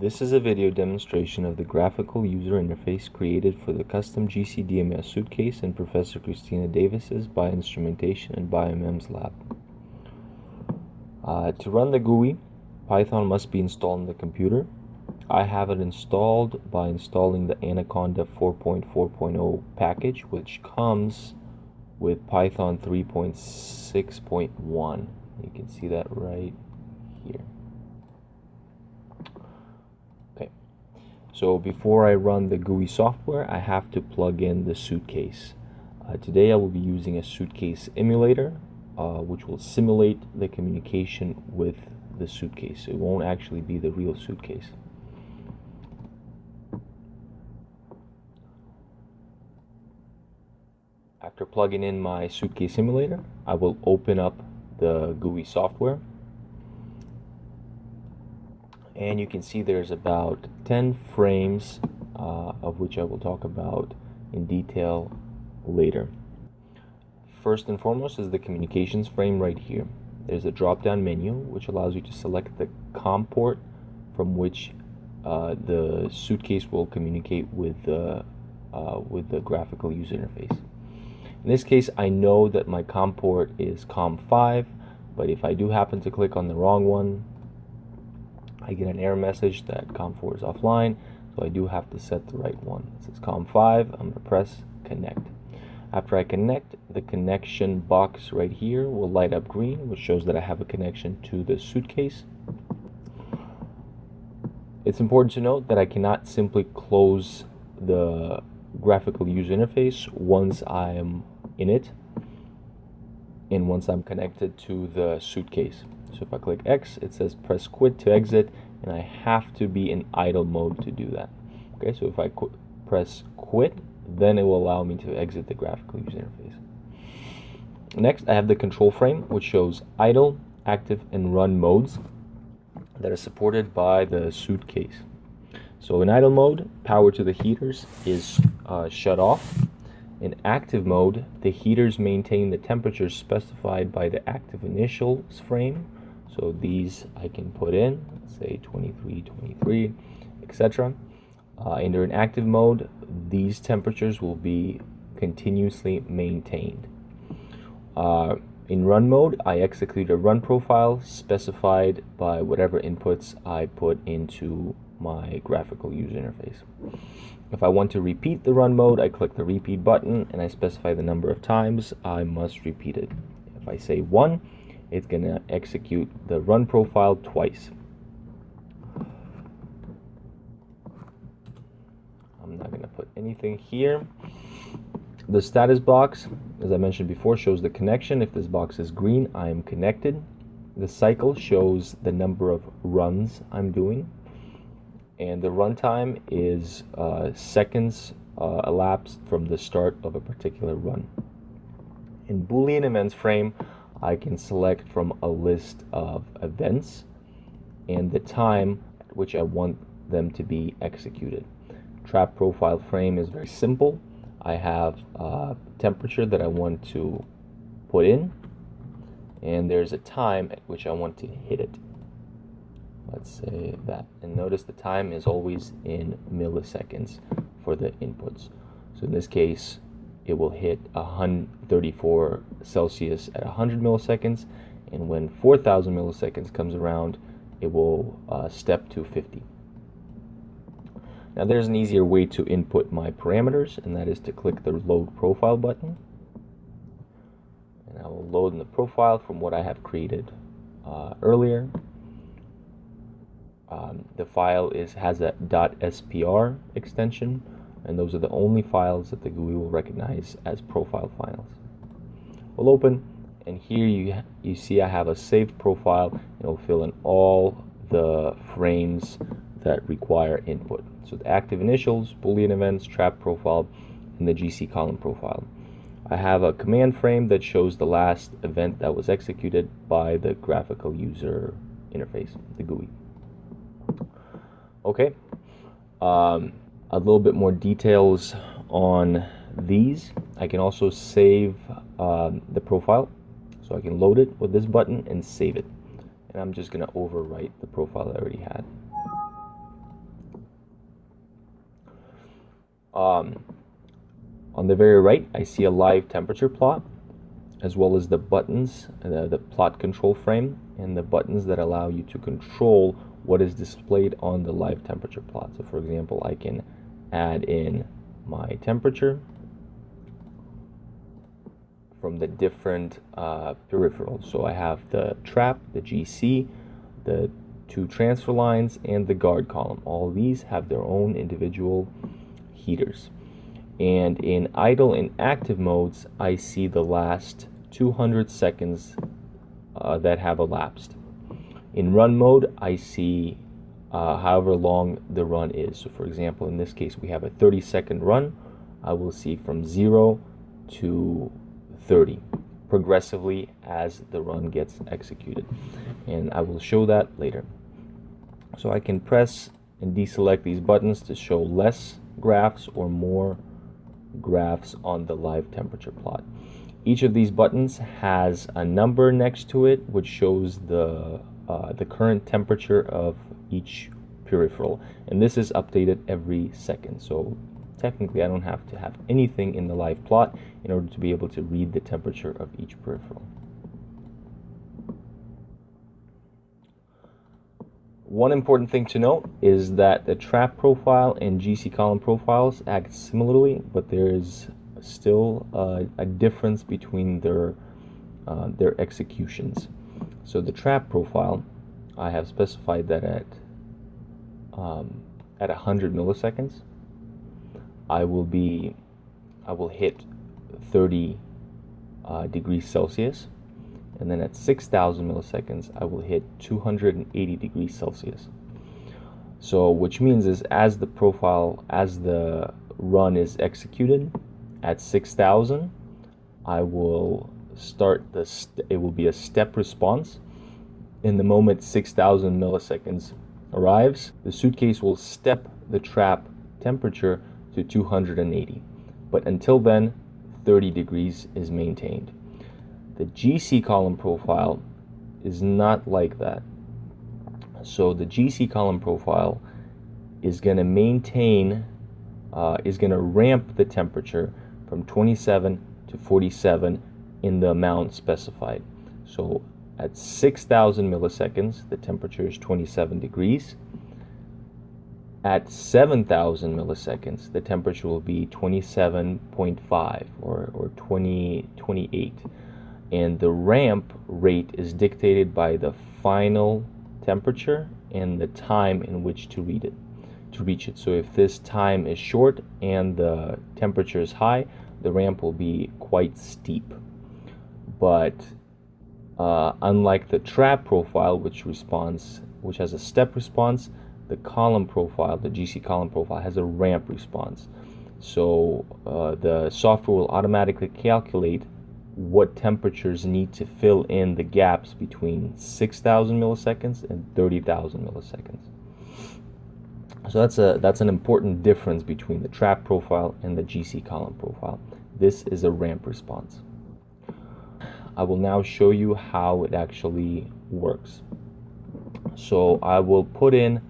This is a video demonstration of the graphical user interface created for the custom GCDMS suitcase in Professor Christina Davis's Bioinstrumentation and Biomems lab. To run the GUI, Python must be installed on the computer. I have it installed by installing the Anaconda 4.4.0 package, which comes with Python 3.6.1. You can see that right here. So before I run the GUI software, I have to plug in the suitcase. Today I will be using a suitcase emulator, which will simulate the communication with the suitcase. It won't actually be the real suitcase. After plugging in my suitcase emulator, I will open up the GUI software. And you can see there's about 10 frames, of which I will talk about in detail later. First and foremost is the communications frame right here. There's a drop-down menu which allows you to select the COM port from which the suitcase will communicate with the graphical user interface. In this case, I know that my COM port is COM5, but if I do happen to click on the wrong one, I get an error message that COM4 is offline, so I do have to set the right one. It says COM5, I'm going to press connect. After I connect, the connection box right here will light up green, which shows that I have a connection to the suitcase. It's important to note that I cannot simply close the graphical user interface once I am in it and once I'm connected to the suitcase. So if I click X, it says press quit to exit, and I have to be in idle mode to do that. Okay, so if I press quit, then it will allow me to exit the graphical user interface. Next, I have the control frame, which shows idle, active, and run modes that are supported by the suitcase. So in idle mode, power to the heaters is shut off. In active mode, the heaters maintain the temperature specified by the active initials frame. So these I can put in, let's say 23, 23, etc. And during active mode, these temperatures will be continuously maintained. In run mode, I execute a run profile specified by whatever inputs I put into my graphical user interface. If I want to repeat the run mode, I click the repeat button and I specify the number of times I must repeat it. If I say 1, it's going to execute the run profile twice. I'm not going to put anything here. The status box, as I mentioned before, shows the connection. If this box is green, I am connected. The cycle shows the number of runs I'm doing. And the runtime is seconds elapsed from the start of a particular run. In Boolean events frame, I can select from a list of events and the time at which I want them to be executed. Trap profile frame is very simple. I have a temperature that I want to put in, and there's a time at which I want to hit it. Let's say that. And notice the time is always in milliseconds for the inputs. So in this case, it will hit 134 Celsius at 100 milliseconds, and when 4,000 milliseconds comes around, it will step to 50. Now there's an easier way to input my parameters, and that is to click the load profile button. And I will load in the profile from what I have created earlier. The file has a .spr extension, and those are the only files that the GUI will recognize as profile files. We'll open, and here you see I have a saved profile, and it will fill in all the frames that require input. So the active initials, Boolean events, trap profile, and the GC column profile. I have a command frame that shows the last event that was executed by the graphical user interface, the GUI. Okay, a little bit more details on these. I can also save the profile, so I can load it with this button and save it. And I'm just going to overwrite the profile I already had. Um, on the very right, I see a live temperature plot, as well as the buttons, the plot control frame, and the buttons that allow you to control what is displayed on the live temperature plot. So for example, I can add in my temperature from the different peripherals. So I have the trap, the GC, the two transfer lines, and the guard column. All these have their own individual heaters. And in idle and active modes, I see the last 200 seconds that have elapsed. In run mode, I see however long the run is. So for example, in this case, we have a 30-second run. I will see from 0 to 30 progressively as the run gets executed. And I will show that later. So I can press and deselect these buttons to show less graphs or more graphs on the live temperature plot. Each of these buttons has a number next to it, which shows the current temperature of each peripheral, and this is updated every second. So technically I don't have to have anything in the live plot in order to be able to read the temperature of each peripheral. One important thing to note is that the trap profile and GC column profiles act similarly, but there is still a difference between their executions. So the trap profile, I have specified that at 100 milliseconds, I will hit 30 degrees Celsius, and then at 6,000 milliseconds, I will hit 280 degrees Celsius. So which means is as the run is executed at 6,000, I will start it will be a step response. In the moment 6,000 milliseconds arrives, the Suitcase will step the trap temperature to 280. But until then, 30 degrees is maintained. The GC column profile is not like that. So the GC column profile is going to ramp the temperature from 27 to 47 in the amount specified. So at 6,000 milliseconds, the temperature is 27 degrees. At 7,000 milliseconds, the temperature will be 27.5 or 28. And the ramp rate is dictated by the final temperature and the time in which to reach it. So if this time is short and the temperature is high, the ramp will be quite steep. But unlike the trap profile, which has a step response, the column profile, the GC column profile, has a ramp response. So the software will automatically calculate what temperatures need to fill in the gaps between 6,000 milliseconds and 30,000 milliseconds. So that's an important difference between the trap profile and the GC column profile. This is a ramp response. I will now show you how it actually works. So I will put in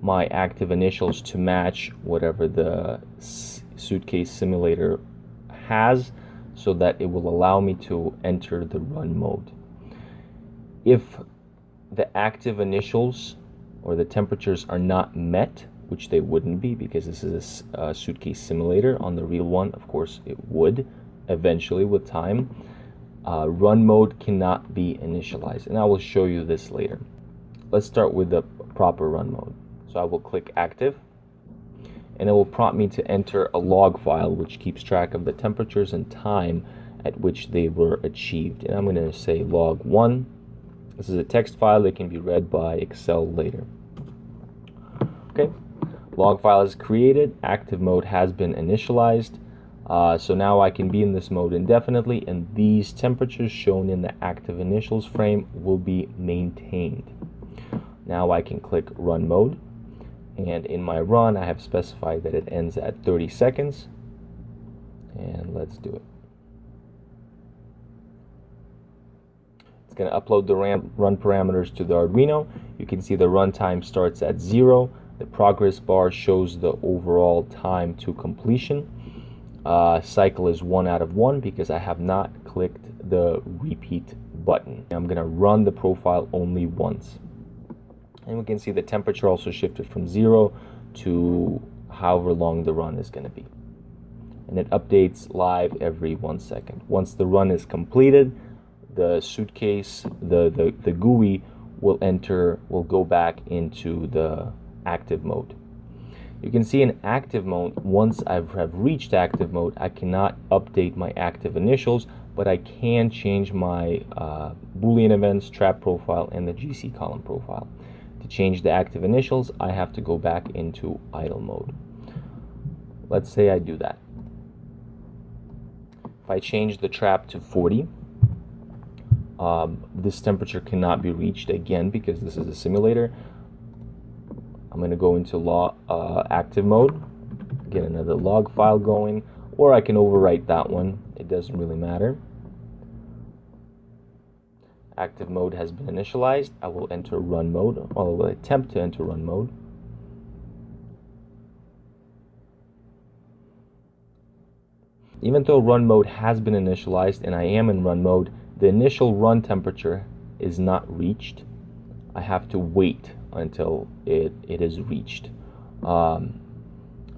my active initials to match whatever the Suitcase simulator has, so that it will allow me to enter the run mode. If the active initials or the temperatures are not met, which they wouldn't be because this is a Suitcase simulator, on the real one, of course, it would eventually with time, run mode cannot be initialized. And I will show you this later. Let's start with the proper run mode. So I will click active, and it will prompt me to enter a log file which keeps track of the temperatures and time at which they were achieved. And I'm going to say log 1. This is a text file that can be read by Excel later. Okay, log file is created, active mode has been initialized. So now I can be in this mode indefinitely, and these temperatures shown in the active initials frame will be maintained. Now I can click run mode. And in my run, I have specified that it ends at 30 seconds. And let's do it. It's going to upload the run parameters to the Arduino. You can see the runtime starts at 0. The progress bar shows the overall time to completion. Cycle is 1 out of 1 because I have not clicked the repeat button. I'm going to run the profile only once. And we can see the temperature also shifted from 0 to however long the run is going to be. And it updates live every 1 second. Once the run is completed, the Suitcase, the GUI will go back into the active mode. You can see in active mode, once I have reached active mode, I cannot update my active initials, but I can change my Boolean events, trap profile, and the GC column profile. To change the active initials, I have to go back into idle mode. Let's say I do that. If I change the trap to 40, this temperature cannot be reached again because this is a simulator. I'm going to go into active mode, get another log file going, or I can overwrite that one. It doesn't really matter. Active mode has been initialized. I will enter run mode, or I will attempt to enter run mode. Even though run mode has been initialized and I am in run mode, the initial run temperature is not reached. I have to wait until it is reached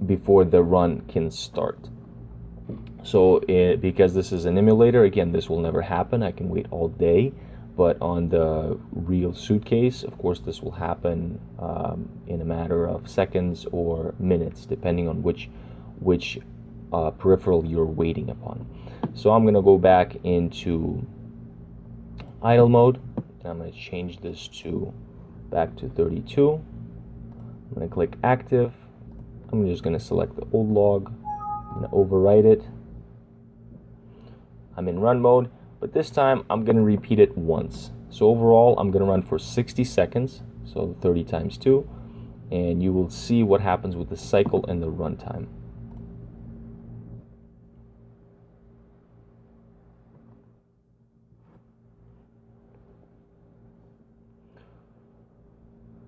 before the run can start. So because this is an emulator, again, this will never happen. I can wait all day, but on the real Suitcase, of course, this will happen in a matter of seconds or minutes, depending on which peripheral you're waiting upon. So I'm going to go back into idle mode, and I'm going to change this to back to 32. I'm going to click active. I'm just going to select the old log. I'm going to overwrite it. I'm in run mode, but this time I'm going to repeat it once. So overall, I'm going to run for 60 seconds, so 30 times 2, and you will see what happens with the cycle and the runtime.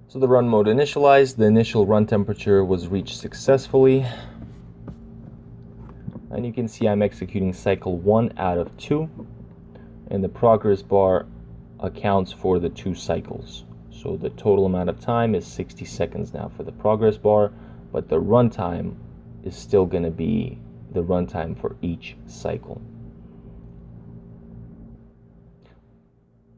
So the run mode initialized, the initial run temperature was reached successfully. And you can see I'm executing cycle 1 out of 2. And the progress bar accounts for the 2 cycles. So the total amount of time is 60 seconds now for the progress bar, but the runtime is still going to be the runtime for each cycle.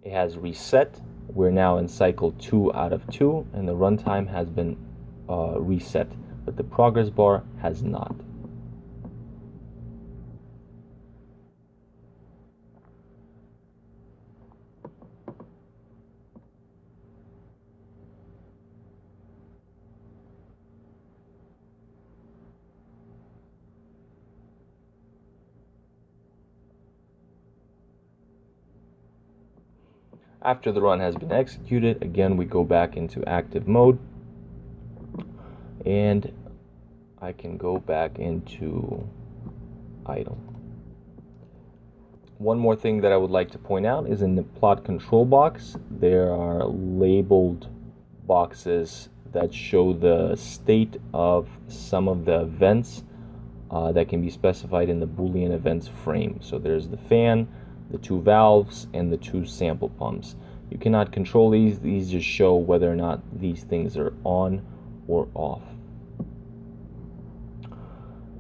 It has reset. We're now in cycle 2 out of 2, and the runtime has been reset, but the progress bar has not. After the run has been executed, again we go back into active mode, and I can go back into idle. One more thing that I would like to point out is in the plot control box, there are labeled boxes that show the state of some of the events that can be specified in the Boolean events frame. So there's the fan, the 2 valves, and the 2 sample pumps. You cannot control these just show whether or not these things are on or off.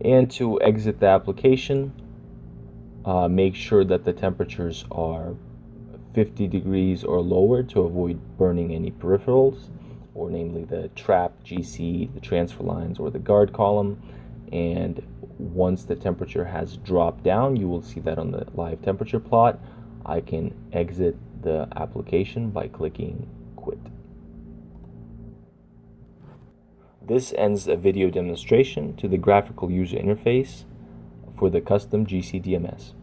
And to exit the application, make sure that the temperatures are 50 degrees or lower to avoid burning any peripherals, or namely the trap, GC, the transfer lines, or the guard column. And once the temperature has dropped down, you will see that on the live temperature plot. I can exit the application by clicking quit. This ends a video demonstration to the graphical user interface for the custom GC DMS.